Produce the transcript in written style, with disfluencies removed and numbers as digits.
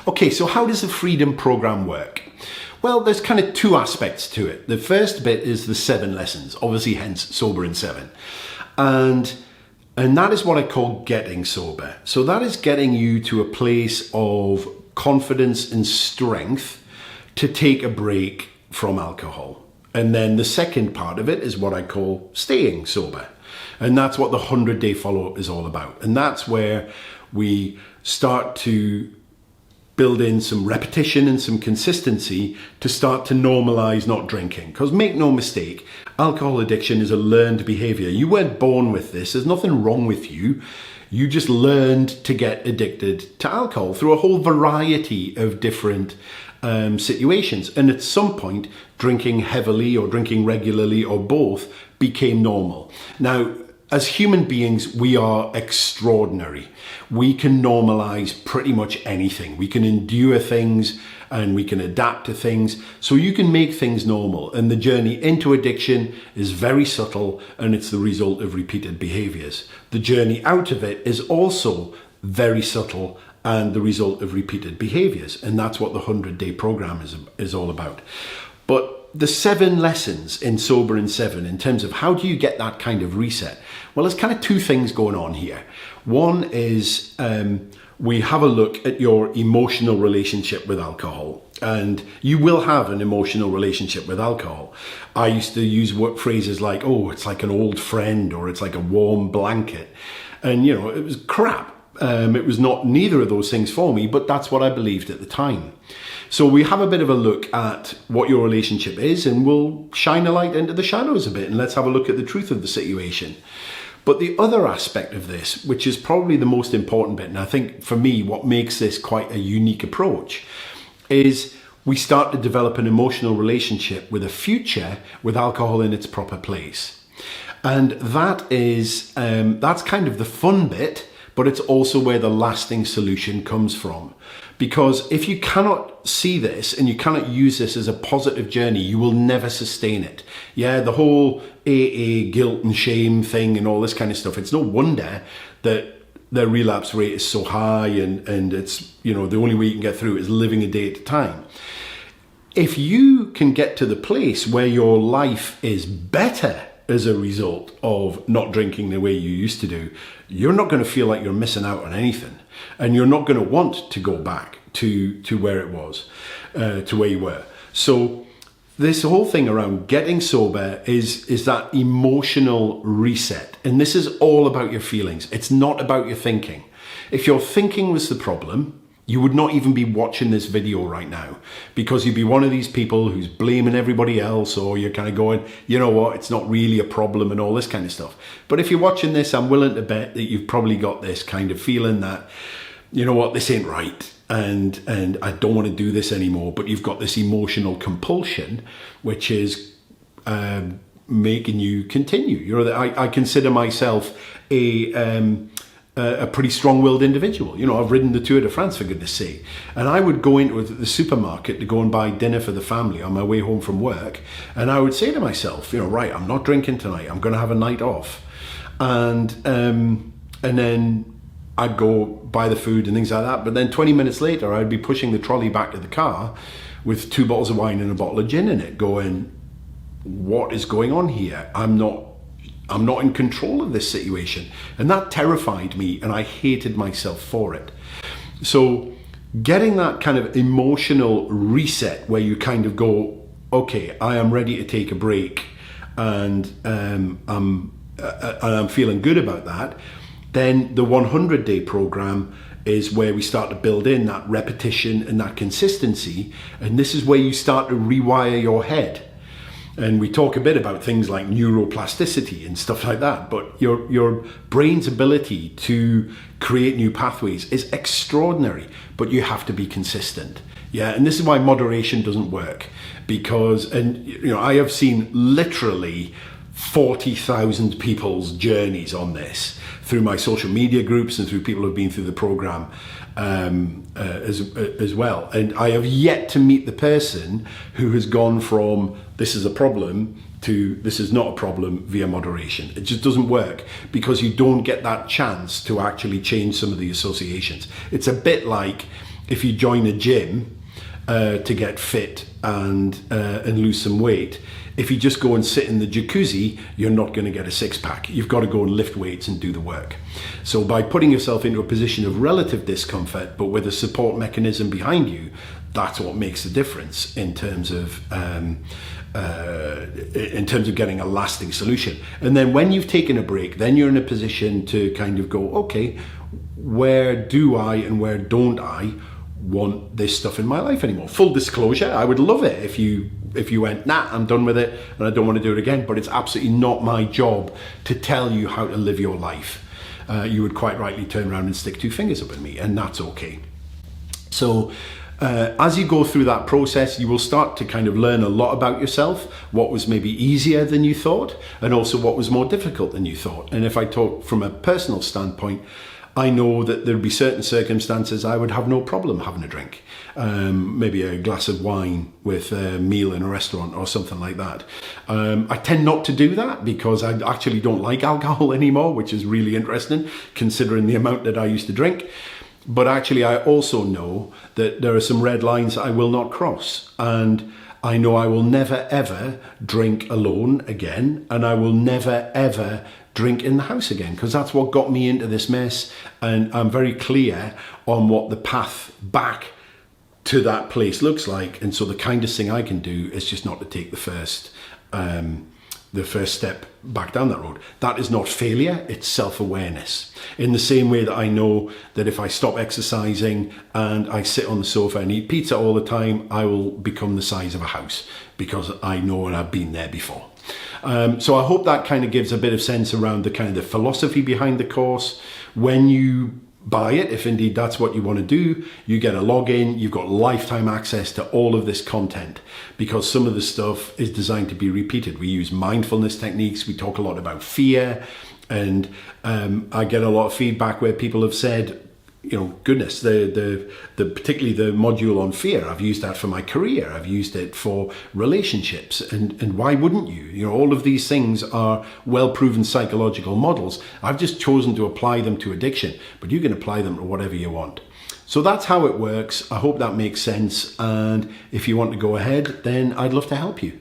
Okay, so how does the Freedom Program work? Well, there's kind of two aspects to it. The first bit is the 7 lessons, obviously hence Sober in 7. And that is what I call getting sober. So that is getting you to a place of confidence and strength to take a break from alcohol. And then the second part of it is what I call staying sober. And that's what the 100-day follow-up is all about. And that's where we start to build in some repetition and some consistency to start to normalize not drinking. Because make no mistake, alcohol addiction is a learned behavior. You weren't born with this. There's nothing wrong with you. You just learned to get addicted to alcohol through a whole variety of different situations. And at some point, drinking heavily or drinking regularly or both became normal. Now, as human beings, we are extraordinary. We can normalize pretty much anything. We can endure things and we can adapt to things. So you can make things normal. And the journey into addiction is very subtle and it's the result of repeated behaviors. The journey out of it is also very subtle and the result of repeated behaviors. And that's what the 100-day program is all about. But the 7 lessons in Sober in 7, in terms of how do you get that kind of reset? Well, there's kind of 2 things going on here. One is we have a look at your emotional relationship with alcohol. And you will have an emotional relationship with alcohol. I used to use phrases like, oh, it's like an old friend, or it's like a warm blanket. And, it was crap. It was not neither of those things for me, but that's what I believed at the time. So we have a bit of a look at what your relationship is, and we'll shine a light into the shadows a bit, and let's have a look at the truth of the situation. But the other aspect of this, which is probably the most important bit, and I think for me what makes this quite a unique approach, is we start to develop an emotional relationship with a future with alcohol in its proper place. And that is, that's kind of the fun bit, but it's also where the lasting solution comes from. Because if you cannot see this and you cannot use this as a positive journey, you will never sustain it. Yeah, the whole AA guilt and shame thing and all this kind of stuff, it's no wonder that the relapse rate is so high and it's, the only way you can get through it is living a day at a time. If you can get to the place where your life is better as a result of not drinking the way you used to do, you're not going to feel like you're missing out on anything. And you're not going to want to go back to where it was, to where you were. So this whole thing around getting sober is that emotional reset. And this is all about your feelings. It's not about your thinking. If your thinking was the problem, you would not even be watching this video right now, because you'd be one of these people who's blaming everybody else, or you're kind of going, you know what, it's not really a problem and all this kind of stuff. But if you're watching this, I'm willing to bet that you've probably got this kind of feeling that, you know what, this ain't right. And I don't want to do this anymore. But you've got this emotional compulsion, which is making you continue. I consider myself a pretty strong-willed individual. I've ridden the Tour de France, for goodness sake. And I would go into the supermarket to go and buy dinner for the family on my way home from work. And I would say to myself, right, I'm not drinking tonight. I'm going to have a night off. And then I'd go buy the food and things like that. But then 20 minutes later, I'd be pushing the trolley back to the car with 2 bottles of wine and a bottle of gin in it, going, what is going on here? I'm not in control of this situation. And that terrified me, and I hated myself for it. So getting that kind of emotional reset where you kind of go, okay, I am ready to take a break, and I'm feeling good about that, then the 100-day program is where we start to build in that repetition and that consistency. And this is where you start to rewire your head. And we talk a bit about things like neuroplasticity and stuff like that, but your brain's ability to create new pathways is extraordinary, but you have to be consistent. Yeah, and this is why moderation doesn't work, because, I have seen literally 40,000 people's journeys on this through my social media groups and through people who've been through the program as well. And I have yet to meet the person who has gone from this is a problem to this is not a problem via moderation. It just doesn't work, because you don't get that chance to actually change some of the associations. It's a bit like if you join a gym to get fit and lose some weight, if you just go and sit in the jacuzzi, you're not going to get a six-pack. You've got to go and lift weights and do the work. So by putting yourself into a position of relative discomfort, but with a support mechanism behind you, that's what makes the difference in terms of getting a lasting solution. And then when you've taken a break, then you're in a position to kind of go, okay, where do I and where don't I want this stuff in my life anymore? Full disclosure, I would love it if you went, nah, I'm done with it and I don't want to do it again, but it's absolutely not my job to tell you how to live your life. You would quite rightly turn around and stick two fingers up at me, and that's okay. So as you go through that process, you will start to kind of learn a lot about yourself, what was maybe easier than you thought, and also what was more difficult than you thought. And if I talk from a personal standpoint, I know that there'd be certain circumstances I would have no problem having a drink, maybe a glass of wine with a meal in a restaurant or something like that. I tend not to do that because I actually don't like alcohol anymore, which is really interesting considering the amount that I used to drink. But actually, I also know that there are some red lines I will not cross. And I know I will never, ever drink alone again. And I will never, ever drink in the house again, because that's what got me into this mess. And I'm very clear on what the path back to that place looks like. And so the kindest thing I can do is just not to take the first step back down that road. That is not failure, it's self-awareness. In the same way that I know that if I stop exercising and I sit on the sofa and eat pizza all the time, I will become the size of a house, because I know and I've been there before. So I hope that kind of gives a bit of sense around the kind of the philosophy behind the course. When you buy it, if indeed that's what you want to do, you get a login, you've got lifetime access to all of this content, because some of the stuff is designed to be repeated. We use mindfulness techniques, we talk a lot about fear, and I get a lot of feedback where people have said, you know, goodness, the particularly the module on fear, I've used that for my career, I've used it for relationships, and why wouldn't you? You know, all of these things are well-proven psychological models. I've just chosen to apply them to addiction, but you can apply them to whatever you want. So that's how it works. I hope that makes sense, and if you want to go ahead, then I'd love to help you.